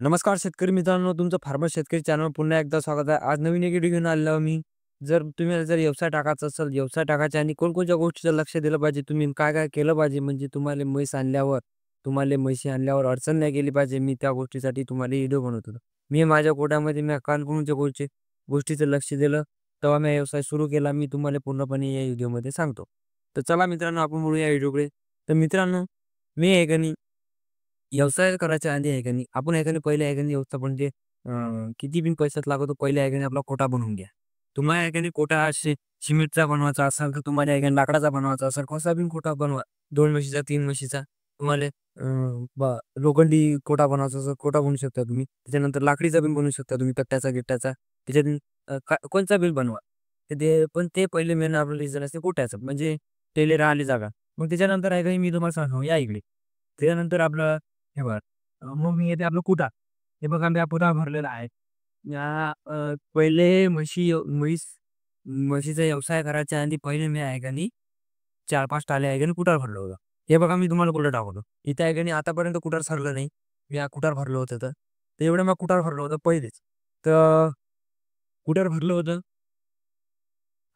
नमस्कार शेतकरी मित्रांनो, तुमचं फार्मर शेतकरी चॅनलवर पुन्हा एकदा स्वागत आहे. आज नवीन एक व्हिडिओ घेऊन आलेलो आहे मी. जर व्यवसाय टाकायचा असेल, व्यवसाय टाकायचा आणि कोणकोणत्या गोष्टीचं लक्ष दिलं पाहिजे, तुम्ही काय-काय केलं पाहिजे, म्हणजे तुम्हाला म्हशी आणल्यावर अडचण नाही गेली पाहिजे. मी त्या गोष्टीसाठी तुम्हाला व्हिडिओ बनवत होतो. माझ्या कोट्यामध्ये मी कोणकोणत्या गोष्टीचं लक्ष दिलं, तेव्हा मी व्यवसाय सुरू केला. मी तुम्हाला पूर्णपणे या व्हिडिओमध्ये सांगतो. तर चला मित्रांनो, आपण बोलूया व्हिडिओकडे. तर मित्रांनो, मी आहे का नाही व्यवसाय करायच्या आधी आहे का नाही, आपण आहे का नाही पहिले आहे का नाही व्यवस्थापन जे किती बिन पैशात लागतो पहिले आहे का नाही आपला कोटा बनवून घ्या. तुम्हाला आहे का नाही कोटा सिमेंटचा बनवायचा असेल तर तुम्हाला आहे का नाही लाकडाचा बनवायचा असेल, कसा बिन कोटा बनवा. 2 म्हशीचा, 3 म्हशीचा तुम्हाला लोखंडी कोटा बनवायचा असेल, कोटा बनवू शकता तुम्ही. त्याच्यानंतर लाकडीचा पण बनवू शकता तुम्ही तट्ट्याचा-गिट्ट्याचा. त्याच्यातून कोणचा बिल बनवा. पण ते पहिले मेन आपलं रिझन असते कोट्याचं, म्हणजे त्याला राहिली जागा. मग त्याच्यानंतर आहे का नाही मी तुम्हाला सांगतो या इकडे. त्याच्यानंतर आपलं हे बघा, मग मी येते आपलं कुटार. हे बघा मी हा कुटार भरलेला आहे. पहिले म्हशीचा व्यवसाय करायच्या आधी पहिले मी आहे का नाही 4-5 टाले आहे का नाही कुटार भरलं होतं. हे बघा मी तुम्हाला कुठं दाखवतो. इथे आहे का नाही आतापर्यंत कुटार सरलं नाही. मी हा कुटार भरलं होतं तर. तर एवढं मी कुटार भरलं होतं पहिलेच. तर कुटार भरलं होतं.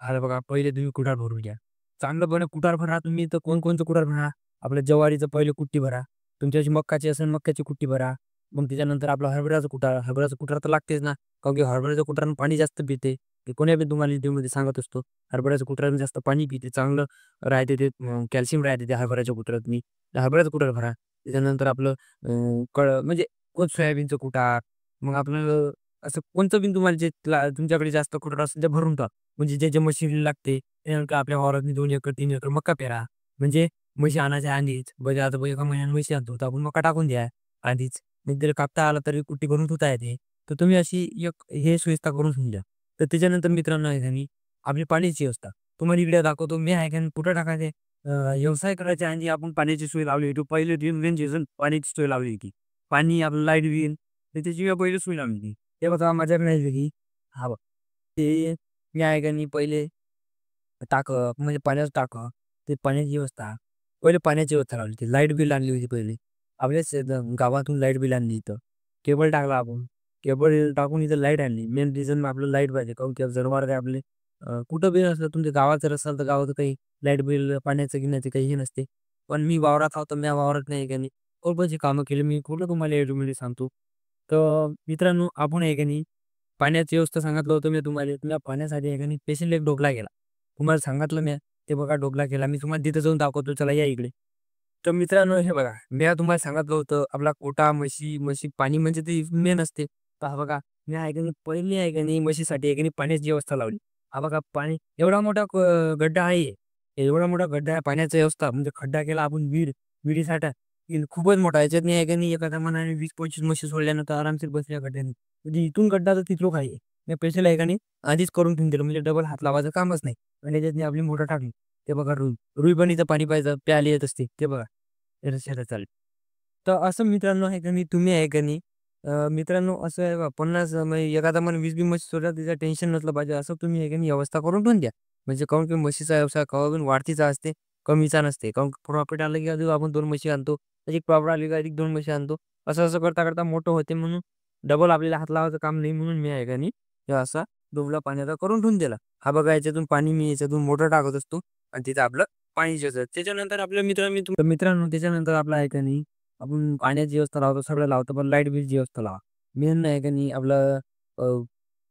अरे बघा, पहिले तुम्ही कुटार भरून घ्या. चांगलंपणे कुटार भरा तुम्ही. तर कोणकोणचं कुटार भरा? आपल्या ज्वारीचं पहिले कुट्टी भरा. तुमच्याशी मक्काची असेल मक्याची कुट्टी भरा. मग त्याच्यानंतर आपलं हरभऱ्याचं कुटार तर लागतेच ना. कारण की हरभऱ्याचं कुटारानं पाणी जास्त पिते. ते कोण्या बी तुम्हाला व्हिडिओमध्ये सांगत असतो. हरभऱ्याचं कुटारानं जास्त पाणी पिते. चांगलं राहते ते कॅल्शियम राहते त्या हरभऱ्याच्या कुटारातनी. त्या हरभऱ्याचं कुटार भरा. त्याच्यानंतर आपलं म्हणजे सोयाबीनचं कुटार. मग आपलं असं कोणतं बी तुम्हाला तुमच्याकडे जास्त कुटार असेल ते भरून टाका. म्हणजे जे म्हशीला लागते, त्यानंतर आपल्या वावरातनी 2 एकर 3 एकर मका पेरा. म्हणजे म्हशी आणायच्या आधीच म्हणजे आता एका महिन्यात म्हशी आणतो, तर आपण मका टाकून द्या आधीच. मग जर कापता आला तरी कुट्टी करून ठेवता येते. तर तुम्ही अशी एक हे सुविधा करून ठेवून द्या. तर त्याच्यानंतर मित्रांनो आहे का नाही, आपली पाण्याची व्यवस्था. तुम्हाला इकडे दाखवतो मी आहे का नाही कुठं टाकायचे. व्यवसाय करायच्या आधी आपण पाण्याची सोय लावली होती. पहिले मेन रिझन पाण्याची सोय लावली होती. पाणी आपलं लाईट बिल तर त्याची पहिले सोय लावली होती. हे बघा माझ्याकडे नाही की हा बघ ते मी आहे का नाही पहिले म्हणजे पाण्याचं टाकं, ते पाण्याची व्यवस्था. पहिले पाण्याची व्यवस्था लावली होती. लाईट बिल आणली होती पहिले. आपल्या गावातून लाईट बिल आणली इथं. केबल टाकला आपण. केबल टाकून इथं लाईट आणली. मेन रिझन आपलं लाईट पाहिजे. काहून की जनावर काय आपले कुठं बी असलं तुमच्या गावात जर असाल तर गावाचं काही लाईट बिल, पाण्याचं गिण्याचं काही हे नसते. पण मी वावरात आहो तर मी वावरात नाही का नाही भरपूरची कामं केली. मी कुठं तुम्हाला व्हिडिओमध्ये सांगतो. तर मित्रांनो आपण आहे का नाही पाण्याची व्यवस्था सांगितलं होतं मी तुम्हाला. तुम्ही पाण्यासाठी आहे का नाही स्पेशल एक डोकला गेला. तुम्हाला सांगितलं मी. ते बघा डोकला केला. मी तुम्हाला तिथे जाऊन दाखवतो. चला या इकडे. तर मित्रांनो हे बघा, मी तुम्हाला सांगितलं होतं आपला कोटा, म्हशी पाणी म्हणजे ते मेन असते. पहा बघा, मी आहे का नाही पहिली आहे का नाही म्हशीसाठी आहे का नाही पाण्याची व्यवस्था लावली. हा बघा पाणी एवढा मोठा गड्डा आहे. एवढा मोठा गड्डा आहे पाण्याची व्यवस्था म्हणजे खड्डा केला आपण विहिरीसाठी खूपच मोठा आहे. याच्यातनी आहे का नाही एखाद्या मनाने 20-25 म्हशी सोडल्यानंतर आरामशीर बसल्या गड्ड्याने. म्हणजे इथून गड्डा तर तिथं आहे. मी स्पेशल आहे का नाही आधीच करून ठेवून दिलं म्हणजे डबल हात लावायचं कामच नाही. आणि त्याच्यातनी आपली मोटर टाकली. ते बघा रुई पण इथं पाणी प्यायचं प्यायला येत असते. ते बघा. शेतात चालेल. तर असं मित्रांनो आहे का नाही तुम्ही आहे का नाही मित्रांनो असं आहे बघा 50 म्हणजे एखादा मला 20 बी म्हशी सोडा त्याचं टेन्शन नसलं पाहिजे असं तुम्ही आहे का नाही व्यवस्था करून ठेवून द्या. म्हणजे काहून की म्हशीचा व्यवसाय केव्हा पण वाढतीचा असते, कमीचा नसते. काहून प्रॉफिट आलं की अजून आपण 2 म्हशी आणतो. अधिक प्रॉफिट आली की अधिक 2 म्हशी आणतो. असं करता मोठं होते म्हणून डबल आपल्याला हात लावायचं काम नाही म्हणून मी आहे का नाही हे असा डोबला पाण्याचा करून ठेवून दिला. हा बघा याच्यातून पाणी मी याच्यातून मोटर टाकत असतो आणि तिथं आपलं पाणी शिजतं. त्याच्यानंतर आपल्या मित्रांनो त्याच्यानंतर आपलं आहे का नाही, आपण पाण्याची व्यवस्था लावतो, सगळं लावतो, पण लाईट बिलची व्यवस्था लावा. मेन आहे का नाही आपलं अ,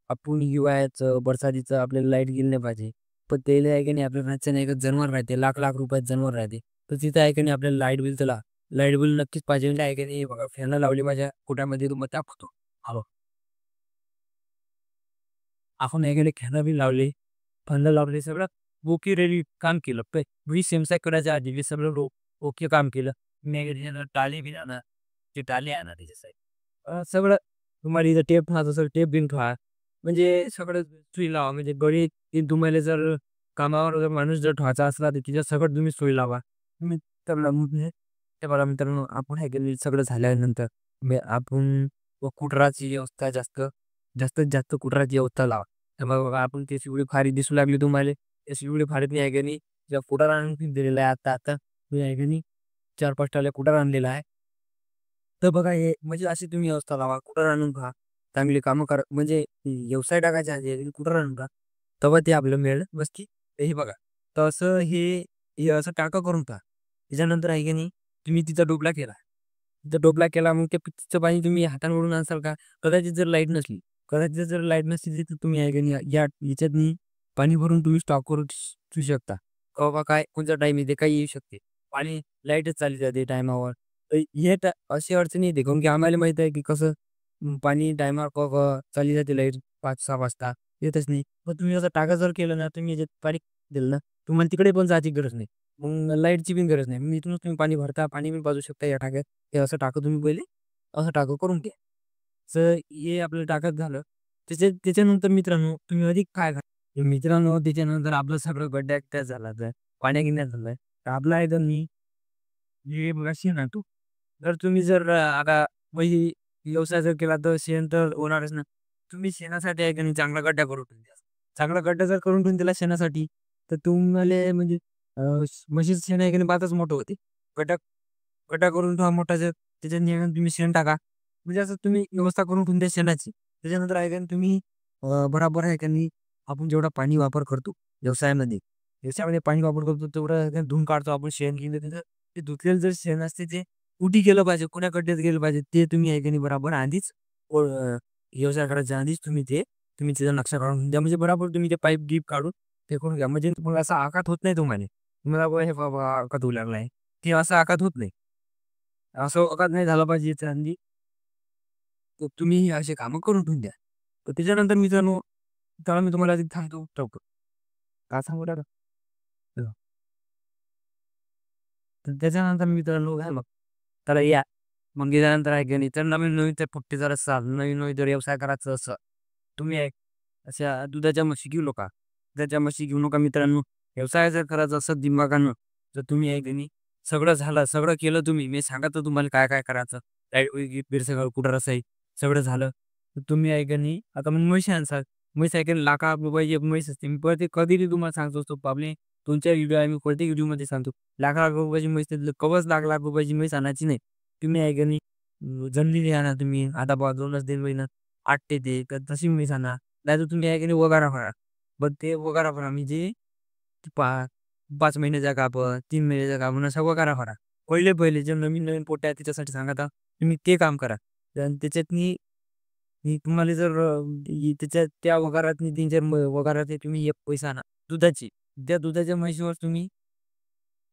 आपण हिवाळ्याचं, बरसातीचं आपल्याला लाईट गेली नाही पाहिजे. पण त्याला आहे का नाही आपल्या घरचं नाही का जनावर राहते, लाख-लाख रुपयाचं जनावर राहते. तर तिथं आहे का नाही आपल्याला लाईट बिल तर लाईट बिल नक्कीच पाहिजे. म्हणजे आहे का नाही बघा फॅन लावली माझ्या कुट्यामध्ये तुम्हाला दाखवतो. हो. आपण आहे का नाही फॅन बी लावले, फॅन लावले सगळं ओके रेडी काम केलं. 20 एम-चा करायच्या आधी मी सगळं ओके काम केलं. मी टाळी बी आणा, ते टाळी आणा त्याच्यासाठी. सगळं तुम्हाला इथं टेप ठेवायचं असेल टेप बिन ठेवा. म्हणजे सगळं सुई लावा. म्हणजे गडी तुम्हाला जर कामावर जर माणूस जर ठेवायचा असला तर तिच्या सगळं तुम्ही सोय लावा. तुम्ही सगळं म्हणजे ते बघा मित्रांनो आपण हे केलं सगळं झाल्यानंतर आपण कुटराची व्यवस्था जास्तीत जास्त कुटराची व्यवस्था लावा. तर मग बघा आपण ती शिवडी फारी दिसू लागली तुम्हाला. त्या शिवडी फारीतली आहे का नाही त्या कुटार आणून दिलेला आहे आता. मी आहे का नाही 4-5 टाल्या कुटार आणलेला आहे. तर बघा हे म्हणजे अशी तुम्ही व्यवस्था लावा. कुठं आणून खा. चांगली कामं करा म्हणजे व्यवसाय टाकायच्या आधी कुठं आणून खा. तेव्हा ते आपलं मिळेल बसकी. हे बघा. तर असं हे असं टाका करून पहा. त्याच्यानंतर आहे की नाही तुम्ही तिचा डोपला केला. तिथं डोपला केला मग ते तिचं पाणी तुम्ही हाताने ओढून आणसाल का? कदाचित जर लाईट नसली, कदाचित जर लाईट नसली तर तुम्ही आहे की नाही या याच्यातनी पाणी भरून तुम्ही स्टॉक करू ठेवू शकता. बाबा काय कोणता टाईम येते, काही येऊ शकते. पाणी लाईटच चालली जाते टायमावर. तर हे अशी अडचणी येते काऊन की आम्हाला माहीत आहे की कसं पाणी टायमावर चालली जाते लाईट 5-6 वाजता येतच नाही. मग तुम्ही असं टाका जर केलं ना, तुम्ही याच्यात पाणी दिलं ना, तुम्हाला तिकडे पण जायची गरज नाही. मग लाईटची पण गरज नाही. मग इथूनच तुम्ही पाणी भरता, पाणी पण पाजू शकता या टाक्यात. हे असं टाकं तुम्ही पहिले असं टाकं करून घ्या. तर हे आपलं टाकत झालं. त्याच्यानंतर मित्रांनो तुम्ही अधिक काय करा मित्रांनो त्याच्यानंतर आपलं सगळं गड्ड्यात त्या झाला तर पाण्या-गिन्यात झालंय. तर आपला आहे तर मी हे बघा शेण आणतो. जर तुम्ही जर आता म्हणजे व्यवसाय जर केला तर शेण तर होणारच ना. तुम्ही शेणासाठी आहे की नाही चांगला गड्डा करून ठेवून द्या. चांगला गड्डा जर करून ठेवून दिला शेणासाठी तर तुम्हाला म्हणजे म्हशीचं शेण आहे की नाही पाचच मोठं होते. गड्डा गड्डा करून ठेवा मोठा जर त्याच्यात नेऊन तुम्ही शेण टाका. म्हणजे असं तुम्ही व्यवस्था करून ठेवून द्या शेणाची. त्याच्यानंतर आहे का नाही तुम्ही बरोबर आहे का नाही आपण जेवढा पाणी वापर करतो व्यवसायामध्ये, व्यवसायामध्ये पाणी वापर करतो तेवढं धुवून काढतो आपण शेण घेऊन त्याचं ते धुतलेलं जर शेण असते ते कुठे गेलं पाहिजे, कोण्या खड्ड्यात गेलं पाहिजे ते तुम्ही आहे की नाही बरोबर आधीच व्यवसाय करायच्या आधीच तुम्ही त्याचा नक्षा काढून द्या. म्हणजे बरोबर तुम्ही ते पाईप-गीप काढून ते करून घ्या. म्हणजे तुम्हाला असा आघात होत नाही तुम्हाला. तुम्हाला बाबा हे बाबा आघात होऊ लागलाय. ते असा आघात होत नाही. असं आघात नाही झाला पाहिजे याच्या आधी तर तुम्ही ही अशी कामं करून ठेवून द्या. तर त्याच्यानंतर मित्रांनो त्याला मी तुम्हाला आधी सांगतो ठेवतो. काय सांगू राहिलो? तर त्याच्यानंतर मित्रांनो काय मग तर या. मग याच्यानंतर आहे की नाही तर नवीन-नवीन ते पुट्टे जर असाल, नवीन-नवीन जर व्यवसाय करायचा असं तुम्ही एक अशा दुधाच्या म्हशी घेऊ नका. दुधाच्या म्हशी घेऊ नका मित्रांनो. व्यवसाय जर करायचा असेल दिमागानं, तर तुम्ही आहे की नाही सगळं झालं, सगळं केलं तुम्ही. मी सांगितलं तुम्हाला काय-काय करायचं. लाईट सगळं कुठं असाय, सगळं झालं. तर तुम्ही आहे की नाही आता मग म्हशी आणसाल. म्हैस आहे की नाही लाख रुपयाची एक म्हैस असते. मी परत कधीही तुम्हाला सांगतो असतो आपले 2-4 व्हिडिओ आहे मी प्रत्येक व्हिडिओमध्ये सांगतो. लाख-लाख रुपयाची म्हैस कवच लाख-लाख रुपयाची म्हैस आणायची नाही. तुम्ही आहे की नाही जनलेली आणा तुम्ही. आता बघा 2-3 महिन्यात 8 ते तर तशी म्हैस आणा. नाहीतर तुम्ही आहे की नाही वगारा भरा. पण ते वगारा भरा म्हणजे पा 5 महिन्याचा गाभण, 3 महिन्याचा गाभण असा वगारा भरा. पहिले जे नवीन-नवीन पोट्या आहेत त्याच्यासाठी सांगत तुम्ही ते काम करा. आणि त्याच्यातनी तुम्हाला जर त्याच्या त्या वगारातनी 3-4 वगाराचे तुम्ही एक पैसा आणा दुधाची. त्या दुधाच्या म्हशीवर तुम्ही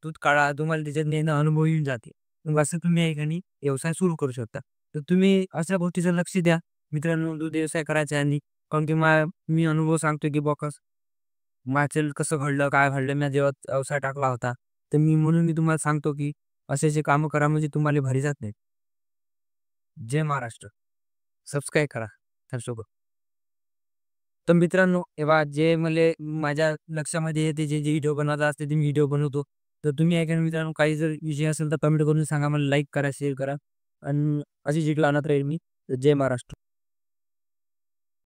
दूध काढा. तुम्हाला त्याच्यात नेणं अनुभव येऊन जाते. मग असं तुम्ही आहे का नाही व्यवसाय सुरू करू शकता. तर तुम्ही अशा गोष्टीचं लक्ष द्या. मित्रांनो दूध व्यवसाय करायचा आहे आणि कारण की मी अनुभव सांगतो की बॉकस माझं कसं घडलं, काय घडलं, मी जेव्हा व्यवसाय टाकला होता. तर म्हणून मी तुम्हाला सांगतो की असे कामं करा म्हणजे तुम्हाला भारी जात नाही. जय महाराष्ट्र. सबस्क्राईब करा. त्यासोबत. तर मित्रांनो, तेव्हा जे मले माझ्या लक्षामध्ये येते जे व्हिडिओ बनवायचा असते ते मी व्हिडिओ बनवतो. तर तुम्ही ऐका ना मित्रांनो काही जर विषय असेल तर कमेंट करून सांगा. मला लाईक करा, शेअर करा आणि अशी जिंकला आणत राहील मी. जय महाराष्ट्र.